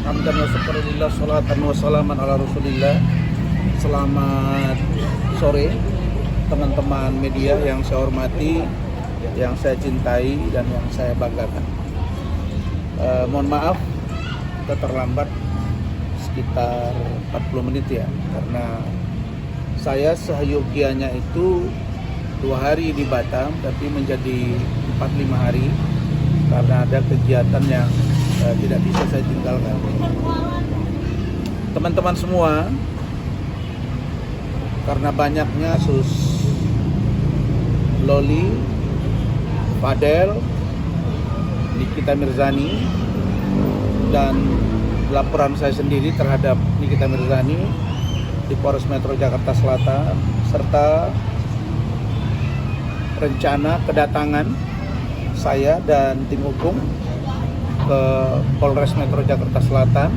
Hamdan wa syukurillah, salatan wa salaman ala rasulillah. Selamat sore teman-teman media yang saya hormati, yang saya cintai dan yang saya banggakan. Mohon maaf terlambat sekitar 40 menit ya, karena saya seyogianya itu 2 hari di Batam tapi menjadi 4-5 hari karena ada kegiatan yang tidak bisa saya tinggalkan. Teman-teman semua, karena banyaknya Loli, Fadel, Nikita Mirzani, dan laporan saya sendiri terhadap Nikita Mirzani di Polres Metro Jakarta Selatan, serta rencana kedatangan saya dan tim hukum ke Polres Metro Jakarta Selatan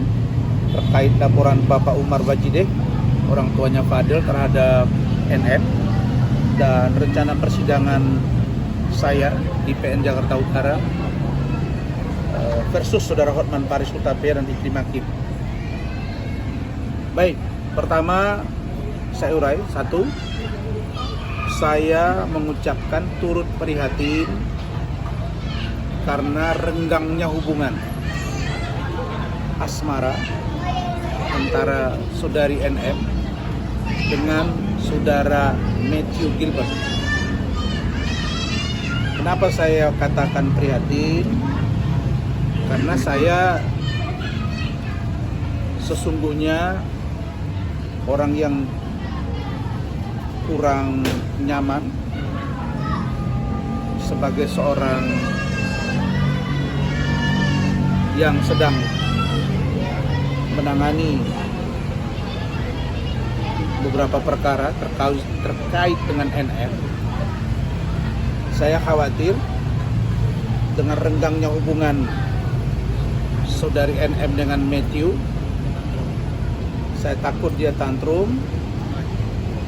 terkait laporan Bapak Umar Bajideh, orang tuanya Fadel, terhadap NM, dan rencana persidangan saya di PN Jakarta Utara versus Saudara Hotman Paris Hutapea dan Iklim Hakim. Baik, pertama saya urai. 1, saya mengucapkan turut prihatin karena renggangnya hubungan asmara antara saudari NM dengan saudara Matthew Gilbert. Kenapa saya katakan prihatin? Karena saya sesungguhnya orang yang kurang nyaman sebagai seorang yang sedang menangani beberapa perkara terkait dengan NM. Saya khawatir dengan renggangnya hubungan saudari NM dengan Matthew. Saya takut dia tantrum,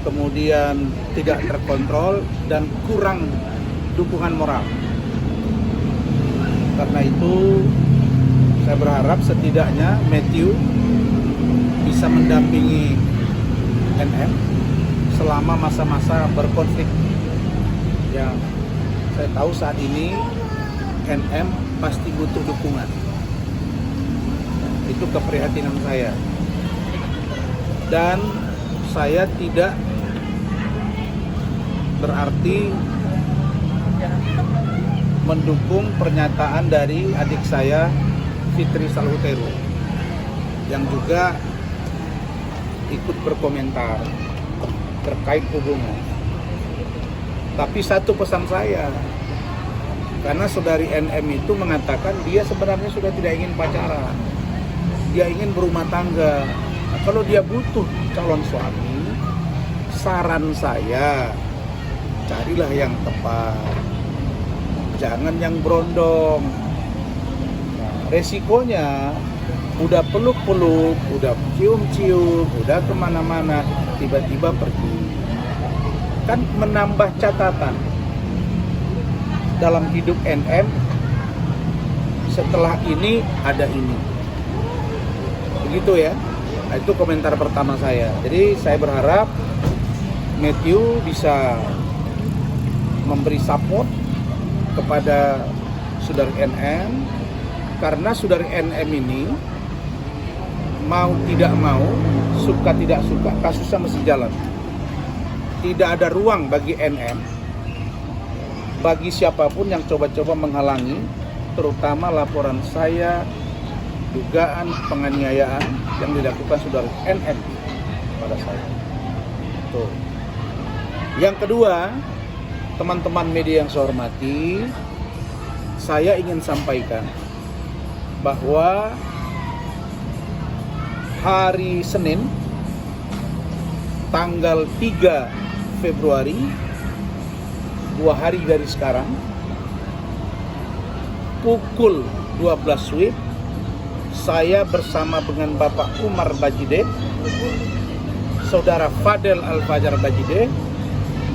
kemudian tidak terkontrol dan kurang dukungan moral. Karena itu saya berharap setidaknya Matthew bisa mendampingi NM selama masa-masa berkonflik. Yang saya tahu saat ini NM pasti butuh dukungan. Itu keprihatinan saya. Dan saya tidak berarti mendukung pernyataan dari adik saya Fitri Salhuteru yang juga ikut berkomentar terkait hubungan. Tapi satu pesan saya, karena saudari NM itu mengatakan dia sebenarnya sudah tidak ingin pacaran, dia ingin berumah tangga. Nah, kalau dia butuh calon suami, saran saya carilah yang tepat, jangan yang berondong. Resikonya udah peluk-peluk, udah cium-cium, udah kemana-mana, tiba-tiba pergi. Kan menambah catatan dalam hidup NM. Setelah ini ada ini. Begitu ya. Nah, itu komentar pertama saya. Jadi saya berharap Matthew bisa memberi support kepada saudari NM, karena saudari NM ini mau tidak mau, suka tidak suka, kasusnya mesti jalan. Tidak ada ruang bagi NM, bagi siapapun yang coba-coba menghalangi, terutama laporan saya dugaan penganiayaan yang dilakukan saudari NM pada saya. Tuh. Yang kedua, teman-teman media yang saya hormati, saya ingin sampaikan bahwa hari Senin tanggal 3 Februari, 2 hari dari sekarang, pukul 12 WIB, saya bersama dengan Bapak Umar Bajideh, Saudara Fadel Al-Fajar Bajideh,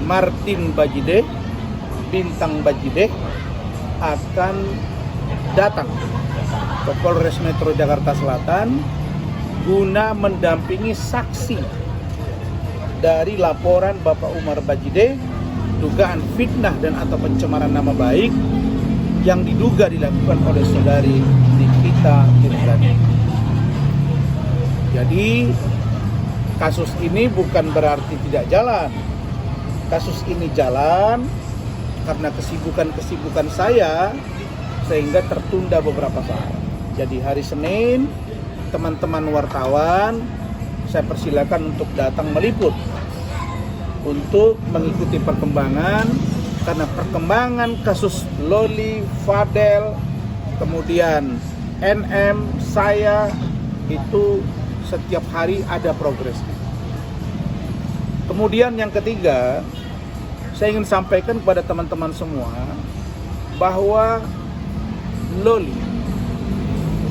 Martin Bajideh, Bintang Bajideh akan datang ke Polres Metro Jakarta Selatan guna mendampingi saksi dari laporan Bapak Umar Bajide dugaan fitnah dan atau pencemaran nama baik yang diduga dilakukan oleh saudari Nikita Mirzani. Jadi kasus ini bukan berarti tidak jalan. Kasus ini jalan karena kesibukan saya sehingga tertunda beberapa saat. Jadi hari Senin teman-teman wartawan saya persilakan untuk datang meliput untuk mengikuti perkembangan, karena perkembangan kasus Loli, Fadel, kemudian NM, saya itu setiap hari ada progresnya. Kemudian yang ketiga, saya ingin sampaikan kepada teman-teman semua bahwa Loli,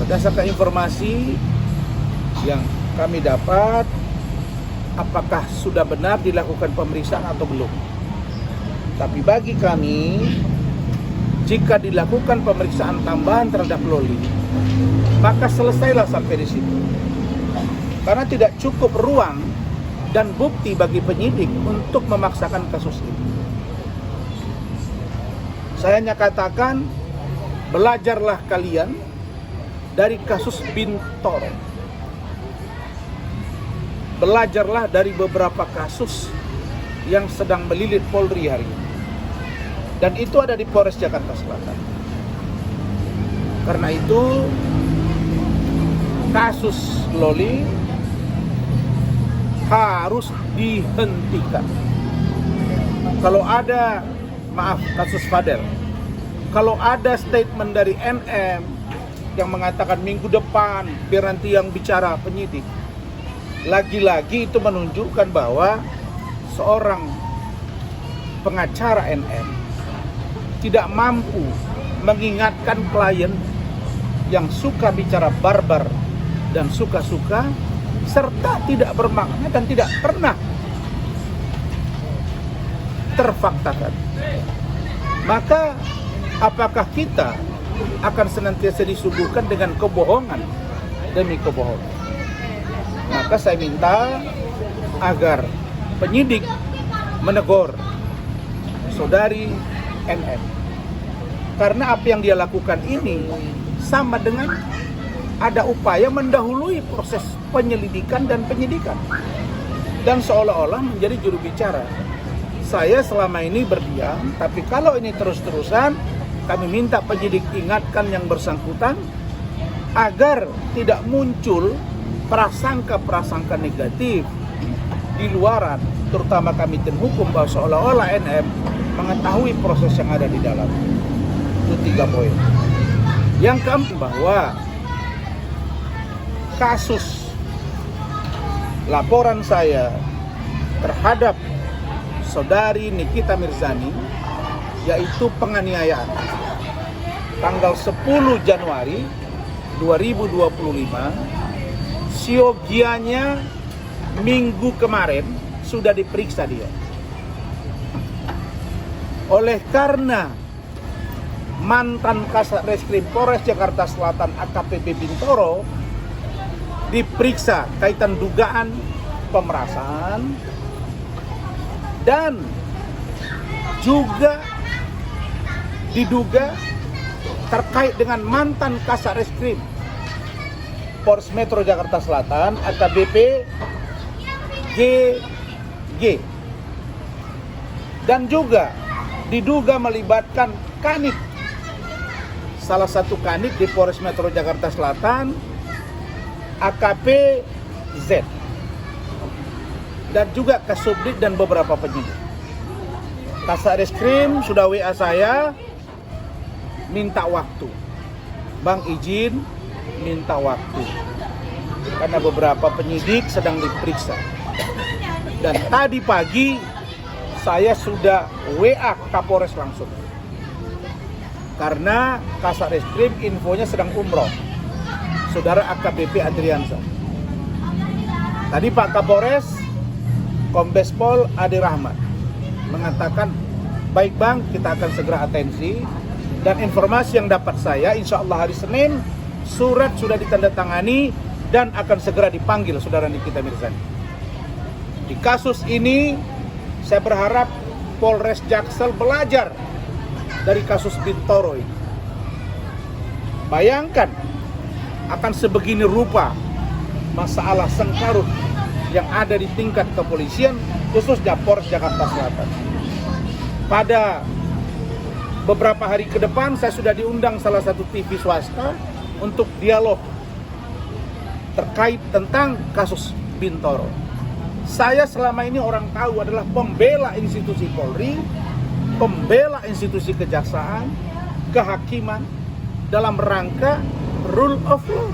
berdasarkan informasi yang kami dapat, apakah sudah benar dilakukan pemeriksaan atau belum. Tapi bagi kami, jika dilakukan pemeriksaan tambahan terhadap Loli, maka selesailah sampai di situ. Karena tidak cukup ruang dan bukti bagi penyidik untuk memaksakan kasus ini. Saya hanya katakan, belajarlah kalian dari kasus Bintoro. Belajarlah dari beberapa kasus yang sedang melilit Polri hari ini. Dan itu ada di Polres Jakarta Selatan. Karena itu, kasus Loli harus dihentikan. Kalau ada, kasus Fadel, kalau ada statement dari NM yang mengatakan minggu depan biar nanti yang bicara penyidik, lagi-lagi itu menunjukkan bahwa seorang pengacara NM tidak mampu mengingatkan klien yang suka bicara barbar dan suka-suka, serta tidak bermakna dan tidak pernah terfaktakan. Maka apakah kita akan senantiasa disuguhkan dengan kebohongan demi kebohongan? Maka saya minta agar penyidik menegur saudari NM, karena apa yang dia lakukan ini sama dengan ada upaya mendahului proses penyelidikan dan penyidikan, dan seolah-olah menjadi juru bicara. Saya selama ini berdiam, tapi kalau ini terus-terusan, kami minta penyidik ingatkan yang bersangkutan agar tidak muncul prasangka-prasangka negatif di luaran, terutama kami tim hukum, bahwa seolah-olah NM mengetahui proses yang ada di dalam. Itu 3 poin. Yang keempat, bahwa kasus laporan saya terhadap saudari Nikita Mirzani, yaitu penganiayaan, tanggal 10 Januari 2025, siogianya minggu kemarin sudah diperiksa dia. Oleh karena mantan Kasat Reskrim Polres Jakarta Selatan AKPP Bintoro diperiksa kaitan dugaan pemerasan, dan juga diduga terkait dengan mantan Kasat Reskrim Polres Metro Jakarta Selatan AKBP GG, dan juga diduga melibatkan kanit, salah satu kanit di Polres Metro Jakarta Selatan AKP Z, dan juga Kasubdit dan beberapa penyidik. Kasat Reskrim sudah WA saya, minta waktu. Bang izin minta waktu, karena beberapa penyidik sedang diperiksa. Dan tadi pagi saya sudah WA Kapolres langsung, karena Kasat Reskrim infonya sedang umroh, saudara AKBP Adriansa. Tadi Pak Kapolres Kombes Pol Ade Rahmat mengatakan, baik Bang, kita akan segera atensi, dan informasi yang dapat saya, insya Allah hari Senin surat sudah ditandatangani dan akan segera dipanggil saudara Nikita Mirzani. Di kasus ini saya berharap Polres Jaksel belajar dari kasus Bintoro ini. Bayangkan akan sebegini rupa masalah sengkarut yang ada di tingkat kepolisian, khususnya Polres Jakarta Selatan. Pada beberapa hari ke depan saya sudah diundang salah satu TV swasta untuk dialog terkait tentang kasus Bintoro. Saya selama ini orang tahu adalah pembela institusi Polri, pembela institusi kejaksaan, kehakiman dalam rangka rule of law.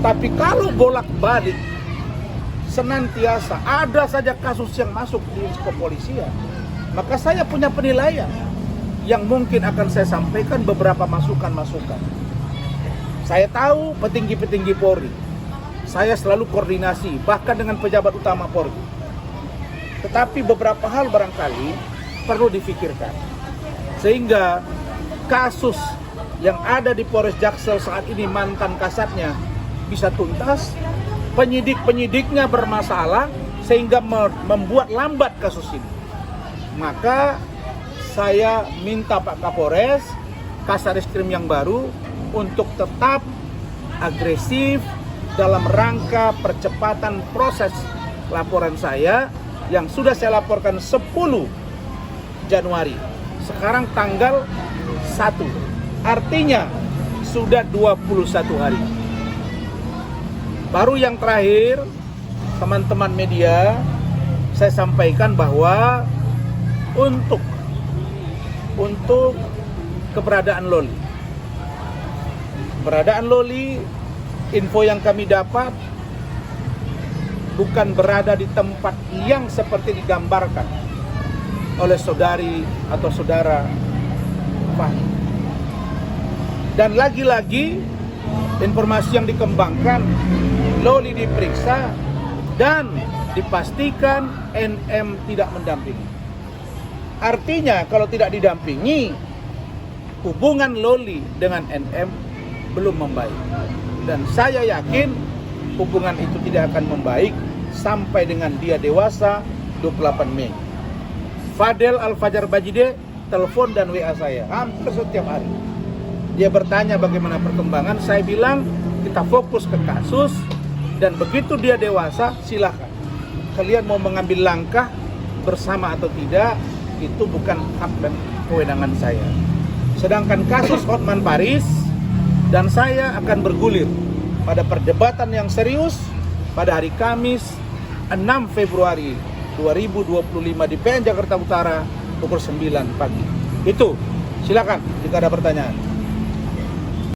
Tapi kalau bolak-balik senantiasa ada saja kasus yang masuk di kepolisian, maka saya punya penilaian yang mungkin akan saya sampaikan beberapa masukan-masukan. Saya tahu petinggi-petinggi Polri, saya selalu koordinasi bahkan dengan pejabat utama Polri. Tetapi beberapa hal barangkali perlu difikirkan sehingga kasus yang ada di Polres Jaksel saat ini mantan kasatnya bisa tuntas, penyidik-penyidiknya bermasalah sehingga membuat lambat kasus ini. Maka saya minta Pak Kapolres, Kasareskrim yang baru untuk tetap agresif dalam rangka percepatan proses laporan saya yang sudah saya laporkan 10 Januari. Sekarang tanggal 1. Artinya sudah 21 hari. Baru yang terakhir, teman-teman media, saya sampaikan bahwa untuk keberadaan Loli, info yang kami dapat bukan berada di tempat yang seperti digambarkan oleh saudari atau saudara Fahmi. Dan lagi-lagi informasi yang dikembangkan, Loli diperiksa dan dipastikan NM tidak mendampingi. Artinya kalau tidak didampingi, hubungan Loli dengan NM belum membaik. Dan saya yakin hubungan itu tidak akan membaik sampai dengan dia dewasa 28 Mei. Fadel Al-Fajar Bajide telepon dan WA saya hampir setiap hari. Dia bertanya bagaimana perkembangan, saya bilang kita fokus ke kasus dan begitu dia dewasa silakan. Kalian mau mengambil langkah bersama atau tidak, itu bukan hak dan kewenangan saya. Sedangkan kasus Hotman Paris dan saya akan bergulir pada perdebatan yang serius pada hari Kamis 6 Februari 2025 di PN Jakarta Utara pukul 9 pagi. Itu, silakan jika ada pertanyaan.